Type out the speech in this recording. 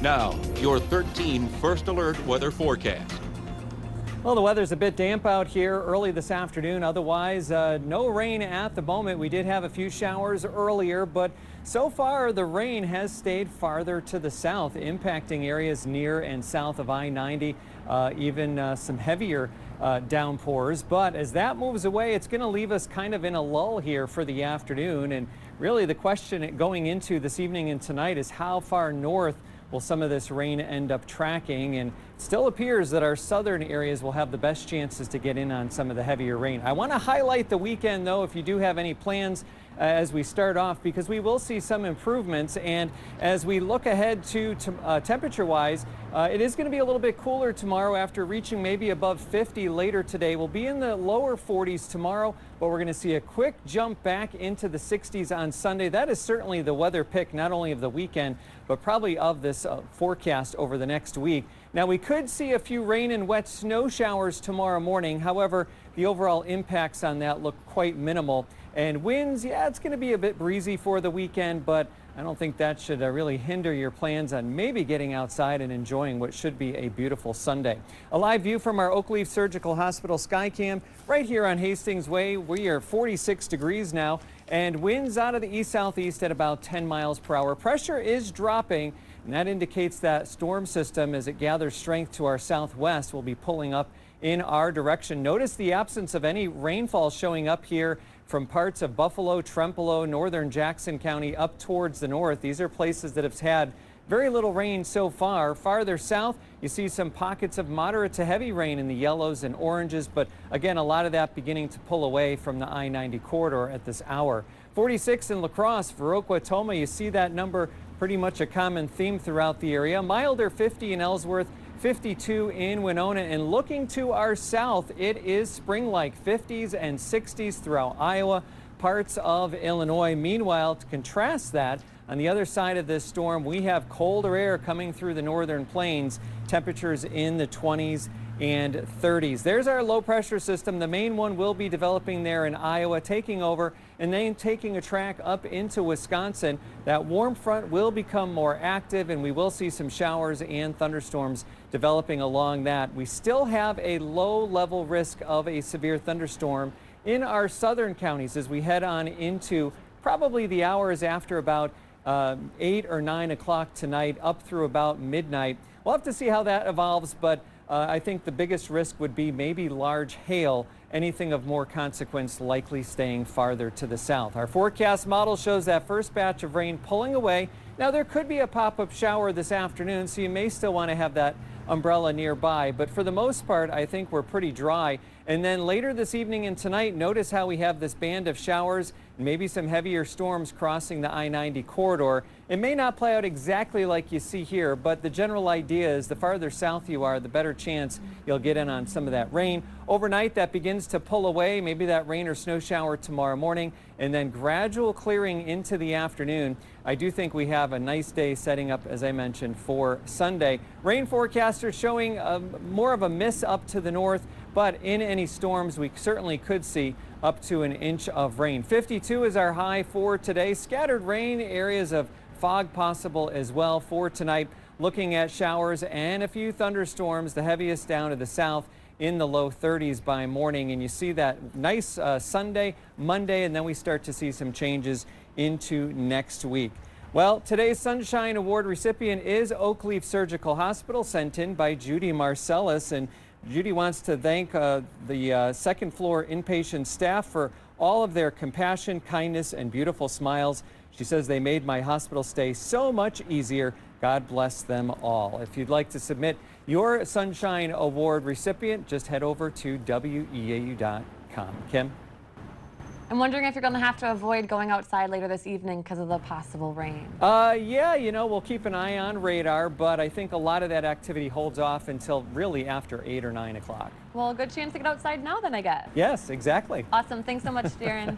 Now, your 13 First Alert weather forecast. Well, the weather's a bit damp out here early this afternoon. Otherwise, no rain at the moment. We did have a few showers earlier, but so far the rain has stayed farther to the south, impacting areas near and south of I-90, even some heavier downpours. But as that moves away, it's going to leave us kind of in a lull here for the afternoon. And really the question going into this evening and tonight is how far north will some of this rain end up tracking, and it still appears that our southern areas will have the best chances to get in on some of the heavier rain. I want to highlight the weekend, though, if you do have any plans as we start off, because we will see some improvements. And as we look ahead to temperature-wise, it is going to be a little bit cooler tomorrow after reaching maybe above 50 later today. We'll be in the lower 40s tomorrow, but we're going to see a quick jump back into the 60s on Sunday. That is certainly the weather pick, not only of the weekend, but probably of this forecast over the next week. Now, we could see a few rain and wet snow showers tomorrow morning. However, the overall impacts on that look quite minimal. And winds, yeah, it's going to be a bit breezy for the weekend, but I don't think that should really hinder your plans on maybe getting outside and enjoying what should be a beautiful Sunday. A live view from our Oakleaf Surgical Hospital Skycam right here on Hastings Way. We are 46 degrees now, and winds out of the east-southeast at about 10 miles per hour. Pressure is dropping, and that indicates that storm system, as it gathers strength to our southwest, will be pulling up in our direction. Notice the absence of any rainfall showing up here from parts of Buffalo, Trempealeau, northern Jackson County up towards the north. These are places that have had very little rain so far. Farther south, you see some pockets of moderate to heavy rain in the yellows and oranges, but again, a lot of that beginning to pull away from the I-90 corridor at this hour. 46 in LaCrosse, Viroqua, Tomah, you see that number pretty much a common theme throughout the area. Milder 50 in Ellsworth, 52 in Winona, and looking to our south, it is spring-like 50s and 60s throughout Iowa, parts of Illinois. Meanwhile, to contrast that, on the other side of this storm, we have colder air coming through the northern plains, temperatures in the 20s and 30s. There's our low pressure system. The main one will be developing there in Iowa, taking over and then taking a track up into Wisconsin. That warm front will become more active, and we will see some showers and thunderstorms developing along that. We still have a low level risk of a severe thunderstorm in our southern counties as we head on into probably the hours after about 8 or 9 o'clock tonight up through about midnight. We'll have to see how that evolves, but I think the biggest risk would be maybe large hail. Anything of more consequence likely staying farther to the south. Our forecast model shows that first batch of rain pulling away. Now, there could be a pop-up shower this afternoon, so you may still want to have that umbrella nearby, but for the most part, I think we're pretty dry. And then later this evening and tonight, notice how we have this band of showers and maybe some heavier storms crossing the I-90 corridor. It may not play out exactly like you see here, but the general idea is the farther south you are, the better chance you'll get in on some of that rain. Overnight, that begins to pull away, maybe that rain or snow shower tomorrow morning, and then gradual clearing into the afternoon. I do think we have a nice day setting up, as I mentioned, for Sunday. Rain forecasters showing more of a miss up to the north, but in any storms, we certainly could see up to an inch of rain. 52 is our high for today. Scattered rain, areas of fog possible as well for tonight. Looking at showers and a few thunderstorms, the heaviest down to the south in the low 30s by morning. And you see that nice Sunday, Monday, and then we start to see some changes into next week. Well, today's Sunshine Award recipient is Oakleaf Surgical Hospital, sent in by Judy Marcellus. And Judy wants to thank the second floor inpatient staff for all of their compassion, kindness, and beautiful smiles. She says they made my hospital stay so much easier. God bless them all. If you'd like to submit your Sunshine Award recipient, just head over to WEAU.com. Kim? I'm wondering if you're going to have to avoid going outside later this evening because of the possible rain. Yeah, you know, we'll keep an eye on radar, but I think a lot of that activity holds off until really after 8 or 9 o'clock. Well, a good chance to get outside now then, I guess. Yes, exactly. Awesome. Thanks so much, Darren.